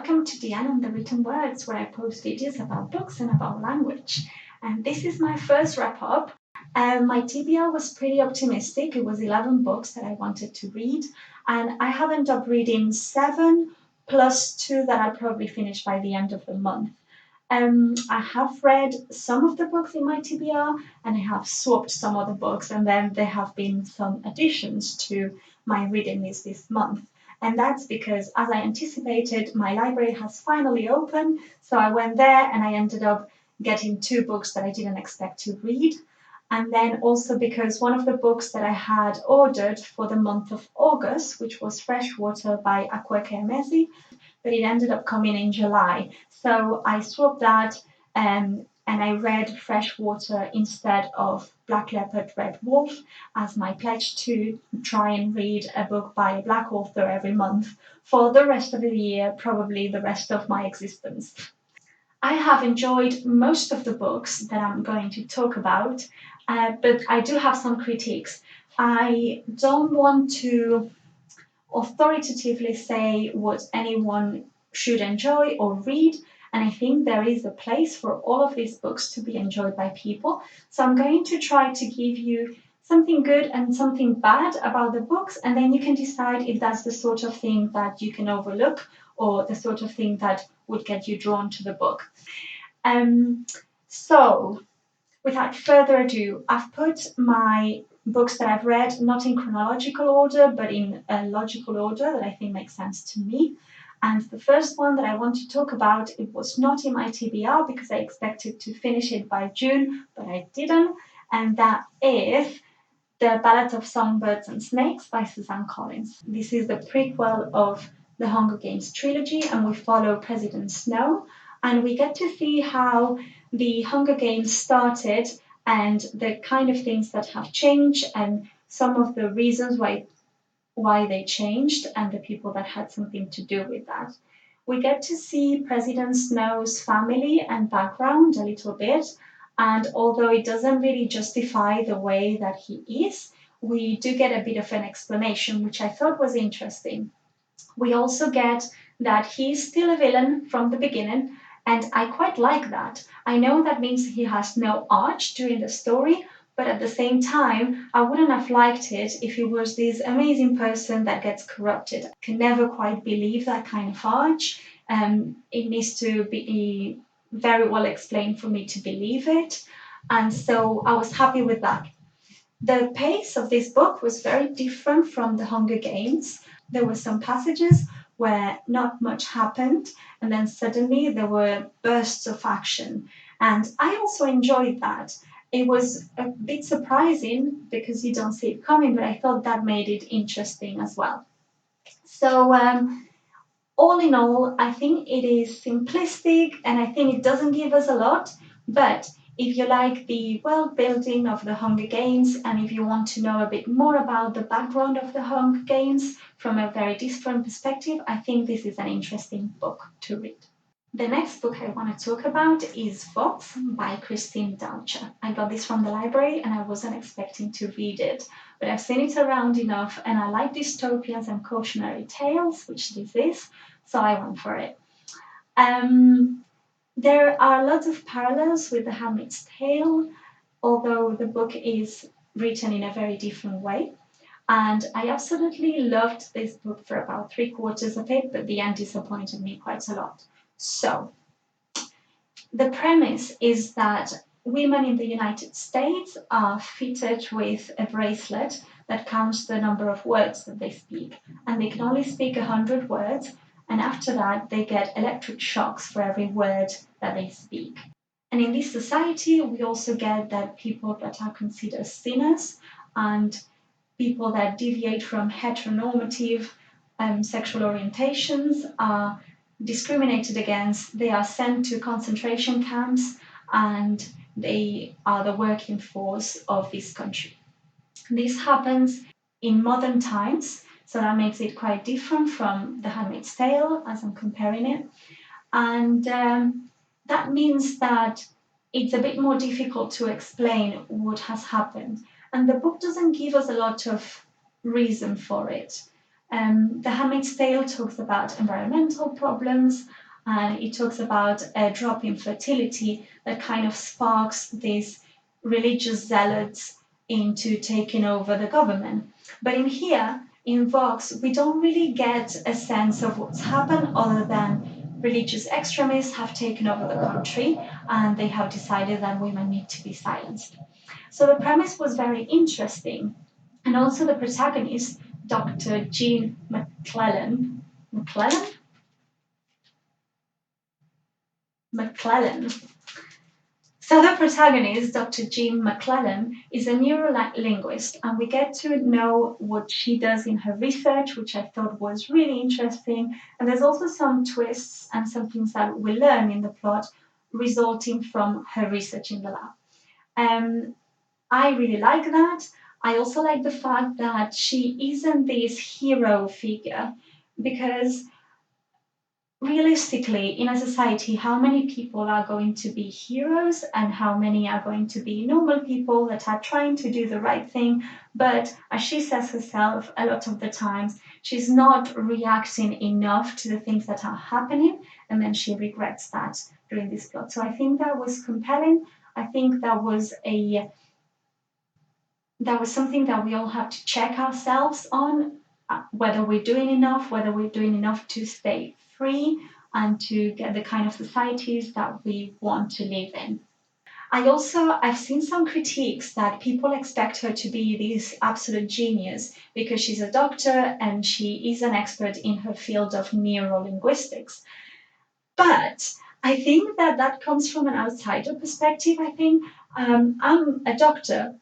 welcome to the End on the Written Words, where I post videos about books and about language. And this is my first wrap-up. My TBR was pretty optimistic. It was 11 books that I wanted to read, and I have ended up reading 7 plus 2 that I'll probably finish by the end of the month. I have read some of the books in my TBR, and I have swapped some other books, and then there have been some additions to my reading list this month. And that's because, as I anticipated, my library has finally opened. So I went there and I ended up getting 2 books that I didn't expect to read. And then also because one of the books that I had ordered for the month of August, which was Freshwater by Akwaeke Emezi, but it ended up coming in July. So I swapped that and I read Freshwater instead of Black Leopard, Red Wolf as my pledge to try and read a book by a Black author every month for the rest of the year, probably the rest of my existence. I have enjoyed most of the books that I'm going to talk about, but I do have some critiques. I don't want to authoritatively say what anyone should enjoy or read, and I think there is a place for all of these books to be enjoyed by people. So I'm going to try to give you something good and something bad about the books, and then you can decide if that's the sort of thing that you can overlook or the sort of thing that would get you drawn to the book. So without further ado, I've put my books that I've read not in chronological order, but in a logical order that I think makes sense to me. And the first one that I want to talk about, it was not in my TBR because I expected to finish it by June, but I didn't. And that is The Ballad of Songbirds and Snakes by Suzanne Collins. This is the prequel of the Hunger Games trilogy, and we follow President Snow, and we get to see how the Hunger Games started and the kind of things that have changed and some of the reasons why they changed and the people that had something to do with that. We get to see President Snow's family and background a little bit, and although it doesn't really justify the way that he is, we do get a bit of an explanation, which I thought was interesting. We also get that he's still a villain from the beginning, and I quite like that. I know that means he has no arch during the story, but at the same time, I wouldn't have liked it if he was this amazing person that gets corrupted. I can never quite believe that kind of arch. It needs to be very well explained for me to believe it, and so I was happy with that. The pace of this book was very different from the Hunger Games. There were some passages where not much happened, and then suddenly there were bursts of action. And I also enjoyed that. It was a bit surprising because you don't see it coming, but I thought that made it interesting as well. So, all in all, I think it is simplistic and I think it doesn't give us a lot, but if you like the world building of the Hunger Games and if you want to know a bit more about the background of the Hunger Games from a very different perspective, I think this is an interesting book to read. The next book I want to talk about is Vox by Christina Dalcher. I got this from the library and I wasn't expecting to read it, but I've seen it around enough and I like dystopians and cautionary tales, which this is, so I went for it. There are lots of parallels with The Handmaid's Tale, although the book is written in a very different way. And I absolutely loved this book for about 3/4 of it, but the end disappointed me quite a lot. So, the premise is that women in the United States are fitted with a bracelet that counts the number of words that they speak. And they can only speak 100 words, and after that, they get electric shocks for every word that they speak. And in this society, we also get that people that are considered sinners and people that deviate from heteronormative sexual orientations are discriminated against. They are sent to concentration camps and they are the working force of this country. This happens in modern times, so that makes it quite different from The Handmaid's Tale as I'm comparing it. And that means that it's a bit more difficult to explain what has happened. And the book doesn't give us a lot of reason for it. The Handmaid's Tale talks about environmental problems, and it talks about a drop in fertility that kind of sparks these religious zealots into taking over the government. But in here, in Vox, we don't really get a sense of what's happened other than religious extremists have taken over the country and they have decided that women need to be silenced. So the premise was very interesting. And also the protagonist, Dr. Jean McClellan. So the protagonist, Dr. Jean McClellan, is a neurolinguist, and we get to know what she does in her research, which I thought was really interesting. And there's also some twists and some things that we learn in the plot resulting from her research in the lab. I really like that. I also like the fact that she isn't this hero figure because realistically, in a society, how many people are going to be heroes and how many are going to be normal people that are trying to do the right thing? But as she says herself, a lot of the times, she's not reacting enough to the things that are happening, and then she regrets that during this plot. So I think that was compelling. I think that was something that we all have to check ourselves on, whether we're doing enough, whether we're doing enough to stay free and to get the kind of societies that we want to live in. I've seen some critiques that people expect her to be this absolute genius because she's a doctor and she is an expert in her field of neurolinguistics. But I think that comes from an outsider perspective. I think I'm a doctor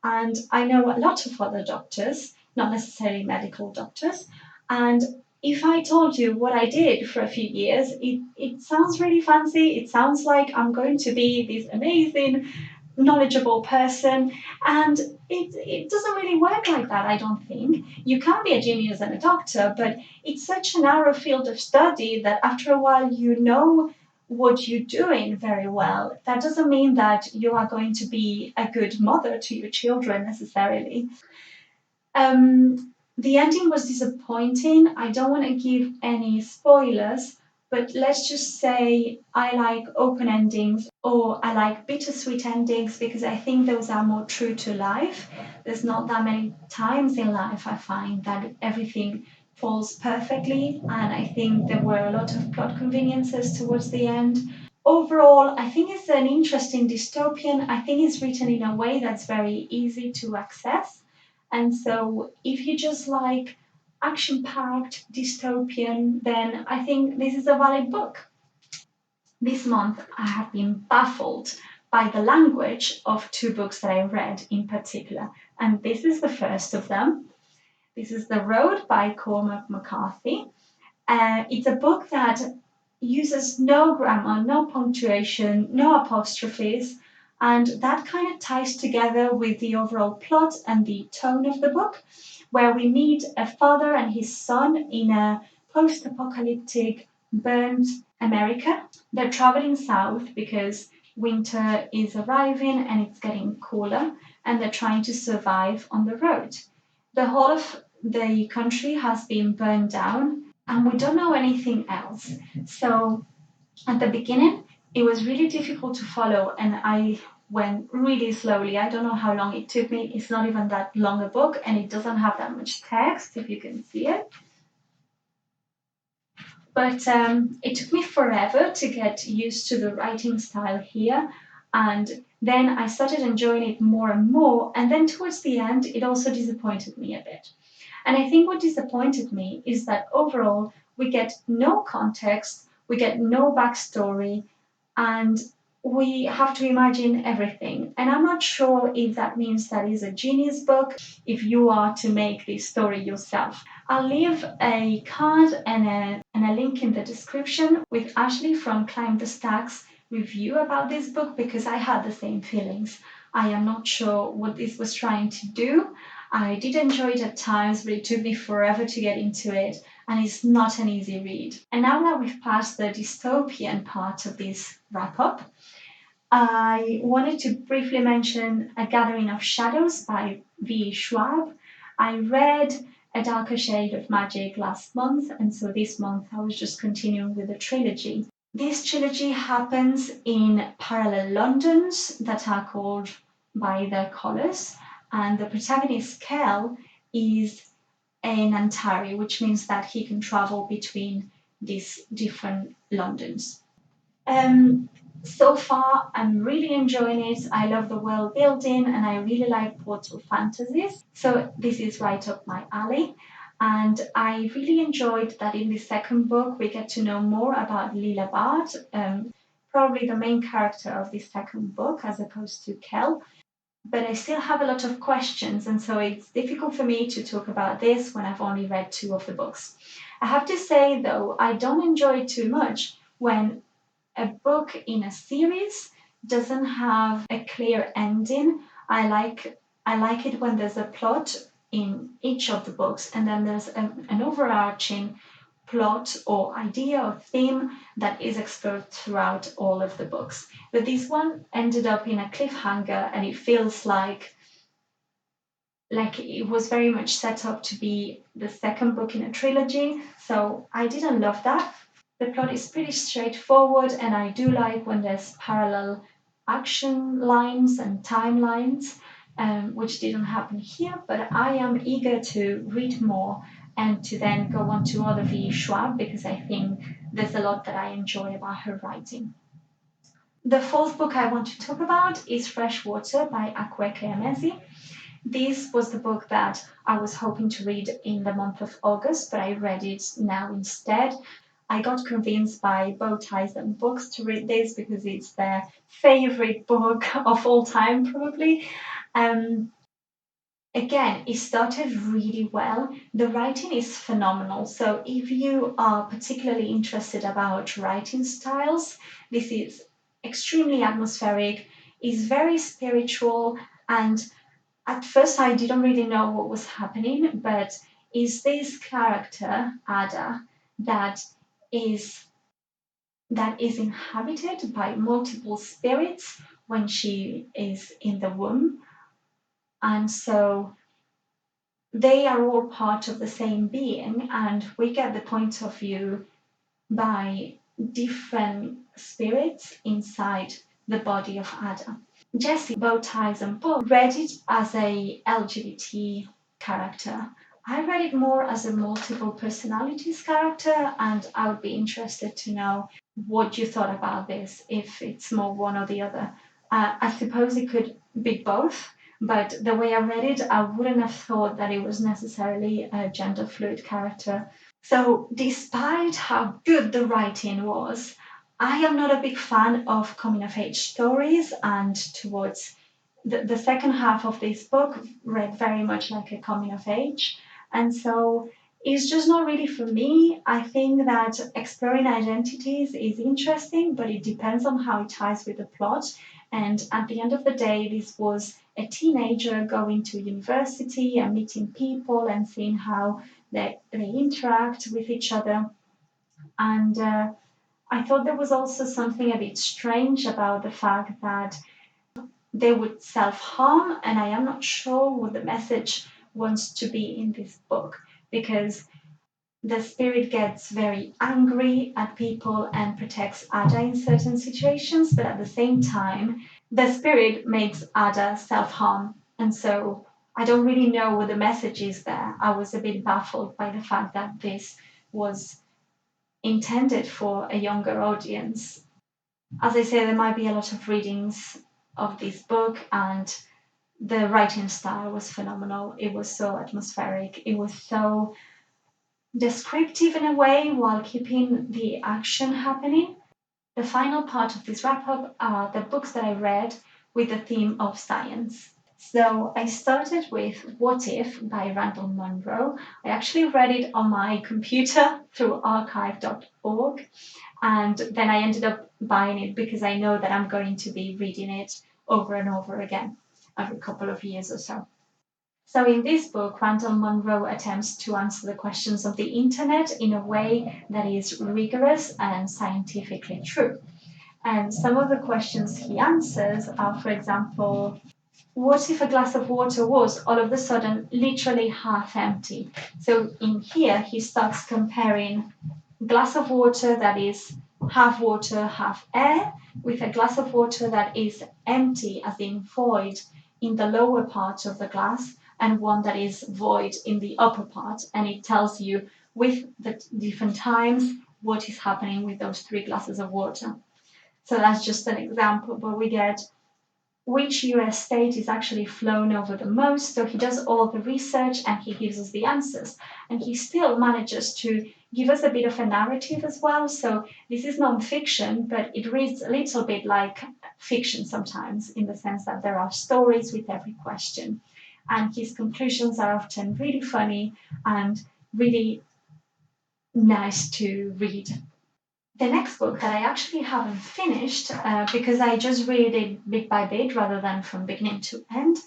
and I know a lot of other doctors, not necessarily medical doctors. And if I told you what I did for a few years, it sounds really fancy. It sounds like I'm going to be this amazing, knowledgeable person. And it doesn't really work like that, I don't think. You can be a genius and a doctor, but it's such a narrow field of study that after a while you know what you're doing very well. That doesn't mean that you are going to be a good mother to your children necessarily. The ending was disappointing. I don't want to give any spoilers, but let's just say I like open endings or I like bittersweet endings because I think those are more true to life. There's not that many times in life I find that everything falls perfectly, and I think there were a lot of plot conveniences towards the end. Overall, I think it's an interesting dystopian. I think it's written in a way that's very easy to access. And so if you just like action packed dystopian, then I think this is a valid book. This month, I have been baffled by the language of two books that I read in particular. And this is the first of them. This is The Road by Cormac McCarthy. It's a book that uses no grammar, no punctuation, no apostrophes, and that kind of ties together with the overall plot and the tone of the book, where we meet a father and his son in a post apocalyptic, burnt America. They're traveling south because winter is arriving and it's getting cooler, and they're trying to survive on the road. The whole of the country has been burned down and we don't know anything else. So at the beginning, it was really difficult to follow, and I went really slowly. I don't know how long it took me. It's not even that long a book, and it doesn't have that much text, if you can see it. But it took me forever to get used to the writing style here. And then I started enjoying it more and more. And then towards the end, it also disappointed me a bit. And I think what disappointed me is that overall, we get no context, we get no backstory, and we have to imagine everything. And I'm not sure if that means that is a genius book, if you are to make this story yourself. I'll leave a card and a link in the description with Ashley from Climb the Stacks review about this book because I had the same feelings. I am not sure what this was trying to do. I did enjoy it at times, but it took me forever to get into it, and it's not an easy read. And now that we've passed the dystopian part of this wrap up, I wanted to briefly mention A Gathering of Shadows by V. Schwab. I read A Darker Shade of Magic last month, and so this month I was just continuing with the trilogy. This trilogy happens in parallel Londons that are called by their colours, and the protagonist Kel is an Antari, which means that he can travel between these different Londons. So far, I'm really enjoying it. I love the world building and I really like portal fantasies. So, this is right up my alley. And I really enjoyed that in the second book we get to know more about Lila Bard, probably the main character of the second book as opposed to Kel. But I still have a lot of questions, and so it's difficult for me to talk about this when I've only read two of the books. I have to say, though, I don't enjoy it too much when a book in a series doesn't have a clear ending. I like it when there's a plot in each of the books and then there's an overarching plot or idea or theme that is explored throughout all of the books. But this one ended up in a cliffhanger and it feels like it was very much set up to be the second book in a trilogy. So I didn't love that. The plot is pretty straightforward, and I do like when there's parallel action lines and timelines, which didn't happen here. But I am eager to read more and to then go on to other V. Schwab because I think there's a lot that I enjoy about her writing. The fourth book I want to talk about is Freshwater by Akwaeke Emezi. This was the book that I was hoping to read in the month of August, but I read it now instead. I got convinced by Bow Ties and Books to read this because it's their favorite book of all time, probably. Again, it started really well. The writing is phenomenal. So if you are particularly interested about writing styles, this is extremely atmospheric, is very spiritual, and at first I didn't really know what was happening, but is this character, Ada, is that is inhabited by multiple spirits when she is in the womb. And so they are all part of the same being, and we get the point of view by different spirits inside the body of Ada. Jessie, Bow Ties and Book, read it as a LGBT character. I read it more as a multiple personalities character, and I would be interested to know what you thought about this, if it's more one or the other. I suppose it could be both, but the way I read it, I wouldn't have thought that it was necessarily a gender fluid character. So, despite how good the writing was, I am not a big fan of coming of age stories, and towards the second half of this book read very much like a coming of age. And so it's just not really for me. I think that exploring identities is interesting, but it depends on how it ties with the plot. And at the end of the day, this was a teenager going to university and meeting people and seeing how they interact with each other. And I thought there was also something a bit strange about the fact that they would self harm, and I am not sure what the message wants to be in this book because the spirit gets very angry at people and protects Ada in certain situations, but at the same time, the spirit makes Ada self harm. And so I don't really know what the message is there. I was a bit baffled by the fact that this was intended for a younger audience. As I say, there might be a lot of readings of this book, and the writing style was phenomenal. It was so atmospheric. It was so descriptive in a way while keeping the action happening. The final part of this wrap up are the books that I read with the theme of science. So I started with What If by Randall Munroe. I actually read it on my computer through archive.org, and then I ended up buying it because I know that I'm going to be reading it over and over again every couple of years or so. So in this book, Randall Munroe attempts to answer the questions of the internet in a way that is rigorous and scientifically true. And some of the questions he answers are, for example, what if a glass of water was all of a sudden literally half empty? So in here, he starts comparing a glass of water that is half water, half air, with a glass of water that is empty, as in void, in the lower part of the glass, and one that is void in the upper part. And it tells you with the different times what is happening with those three glasses of water. So that's just an example, but we get which US state is actually flown over the most. So he does all the research and he gives us the answers. And he still manages to give us a bit of a narrative as well. So this is non-fiction, but it reads a little bit like fiction sometimes, in the sense that there are stories with every question. And his conclusions are often really funny and really nice to read. The next book that I actually haven't finished, because I just read it bit by bit rather than from beginning to end,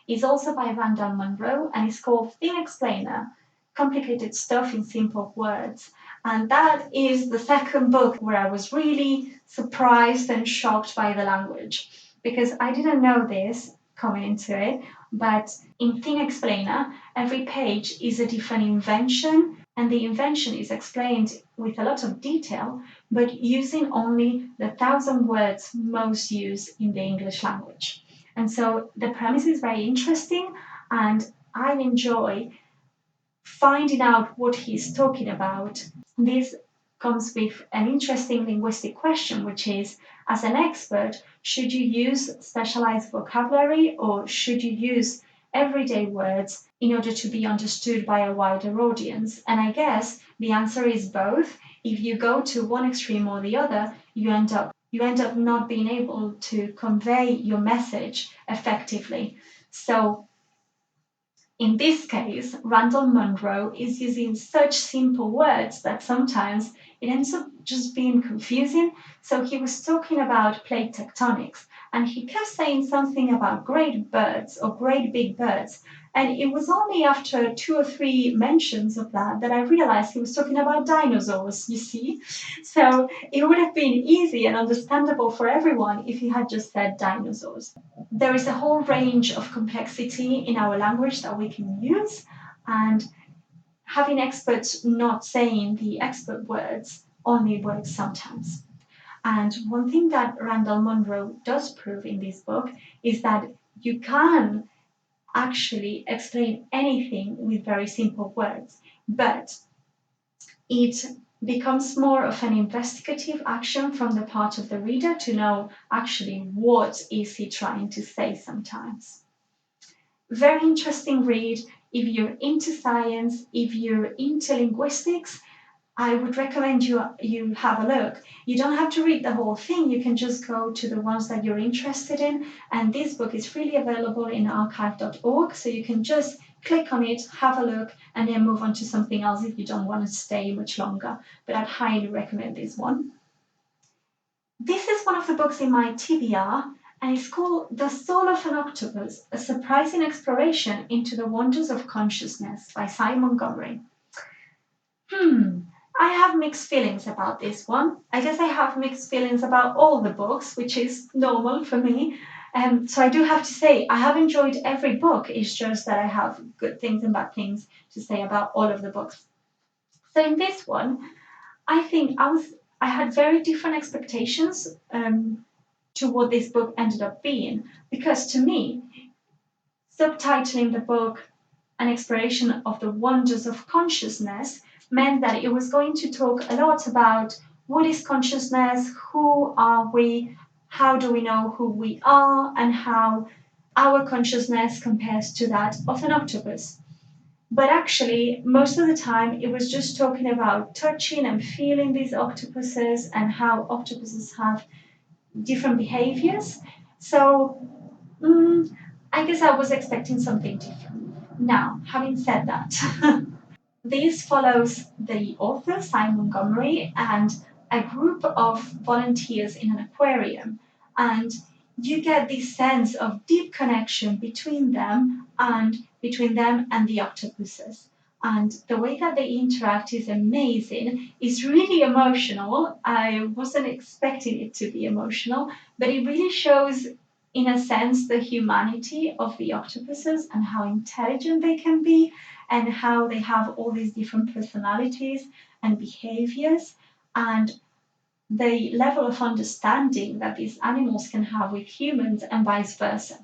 is also by Randall Munroe, and it's called Thin Explainer, Complicated Stuff in Simple Words. And that is the second book where I was really surprised and shocked by the language, because I didn't know this coming into it, but in Thin Explainer, every page is a different invention, and the invention is explained with a lot of detail, but using only the 1,000 words most used in the English language. And so the premise is very interesting, and I enjoy finding out what he's talking about. This comes with an interesting linguistic question, which is, as an expert, should you use specialized vocabulary or should you use everyday words in order to be understood by a wider audience? And I guess the answer is both. If you go to one extreme or the other, you end up not being able to convey your message effectively. So in this case, Randall Munroe is using such simple words that sometimes it ends up just being confusing. So he was talking about plate tectonics, and he kept saying something about great birds or great big birds. And it was only after 2 or 3 mentions of that that I realized he was talking about dinosaurs, you see. So it would have been easy and understandable for everyone if he had just said dinosaurs. There is a whole range of complexity in our language that we can use, and having experts not saying the expert words only works sometimes. And one thing that Randall Munroe does prove in this book is that you can actually explain anything with very simple words, but it becomes more of an investigative action from the part of the reader to know actually what is he trying to say sometimes. Very interesting read. If you're into science, if you're into linguistics, I would recommend you have a look. You don't have to read the whole thing. You can just go to the ones that you're interested in. And this book is freely available in archive.org, so you can just click on it, have a look, and then move on to something else if you don't want to stay much longer. But I'd highly recommend this one. This is one of the books in my TBR, and it's called The Soul of an Octopus, A Surprising Exploration into the Wonders of Consciousness by Montgomery. I have mixed feelings about this one. I guess I have mixed feelings about all the books, which is normal for me. So I do have to say, I have enjoyed every book. It's just that I have good things and bad things to say about all of the books. So in this one, I think I had very different expectations to what this book ended up being. Because to me, subtitling the book An Exploration of the Wonders of Consciousness meant that it was going to talk a lot about what is consciousness, who are we, how do we know who we are, and how our consciousness compares to that of an octopus. But actually, most of the time, it was just talking about touching and feeling these octopuses and how octopuses have different behaviors. So I guess I was expecting something different. Now, having said that, this follows the author, Montgomery, and a group of volunteers in an aquarium. And you get this sense of deep connection between them and the octopuses. And the way that they interact is amazing. It's really emotional. I wasn't expecting it to be emotional, but it really shows in a sense, the humanity of the octopuses and how intelligent they can be, and how they have all these different personalities and behaviors, and the level of understanding that these animals can have with humans and vice versa.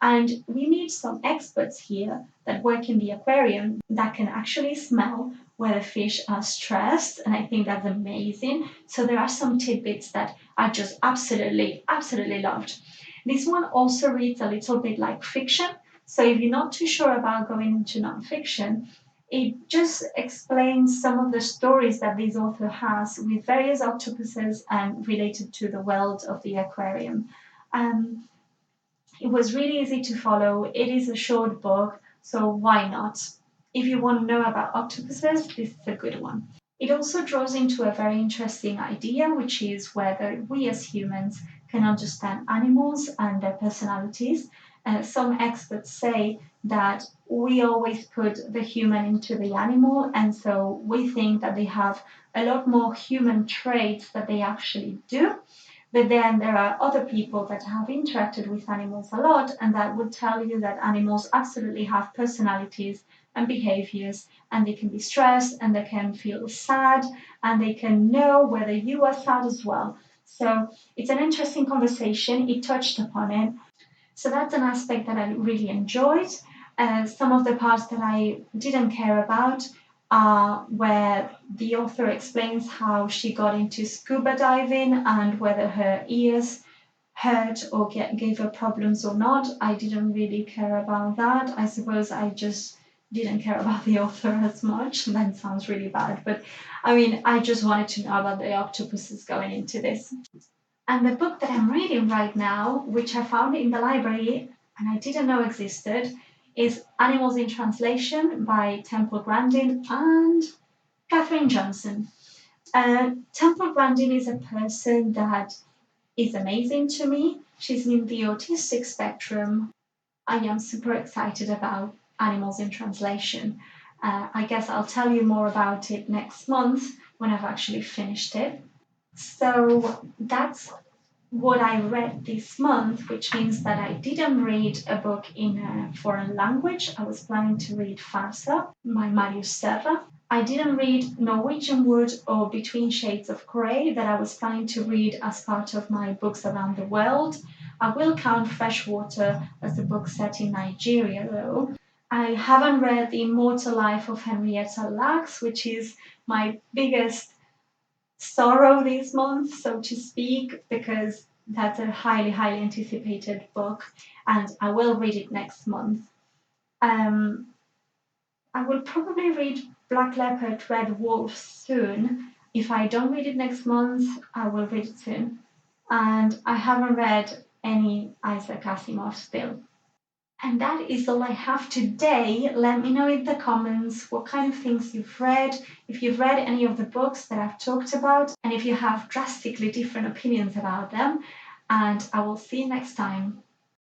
And we meet some experts here that work in the aquarium that can actually smell whether fish are stressed, and I think that's amazing. So there are some tidbits that I just absolutely loved. This one also reads a little bit like fiction. So if you're not too sure about going into nonfiction, it just explains some of the stories that this author has with various octopuses and related to the world of the aquarium. Um, it was really easy to follow. It is a short book, so why not? If you want to know about octopuses, this is a good one. It also draws into a very interesting idea, which is whether we as humans can understand animals and their personalities. Some experts say that we always put the human into the animal, and so we think that they have a lot more human traits that they actually do. But then there are other people that have interacted with animals a lot, and that would tell you that animals absolutely have personalities and behaviors, and they can be stressed, and they can feel sad, and they can know whether you are sad as well. So it's an interesting conversation. It touched upon it. So that's an aspect that I really enjoyed. Some of the parts that I didn't care about are where the author explains how she got into scuba diving and whether her ears hurt or gave her problems or not. I didn't really care about that. I suppose I just didn't care about the author as much. That sounds really bad, but I mean, I just wanted to know about the octopuses going into this. And the book that I'm reading right now, which I found in the library and I didn't know existed, is Animals in Translation by Temple Grandin and Catherine Johnson. Temple Grandin is a person that is amazing to me. She's in the autistic spectrum. I am super excited about Animals in Translation. I guess I'll tell you more about it next month when I've actually finished it. So that's what I read this month, which means that I didn't read a book in a foreign language. I was planning to read Farsa by Marius Serra. I didn't read Norwegian Wood or Between Shades of Grey that I was planning to read as part of my books around the world. I will count Freshwater as a book set in Nigeria, though. I haven't read The Immortal Life of Henrietta Lacks, which is my biggest sorrow this month, so to speak, because that's a highly anticipated book, and I will read it next month. I will probably read Black Leopard, Red Wolf soon. If I don't read it next month, I will read it soon. And I haven't read any Isaac Asimov still. And that is all I have today. Let me know in the comments what kind of things you've read, if you've read any of the books that I've talked about, and if you have drastically different opinions about them. And I will see you next time.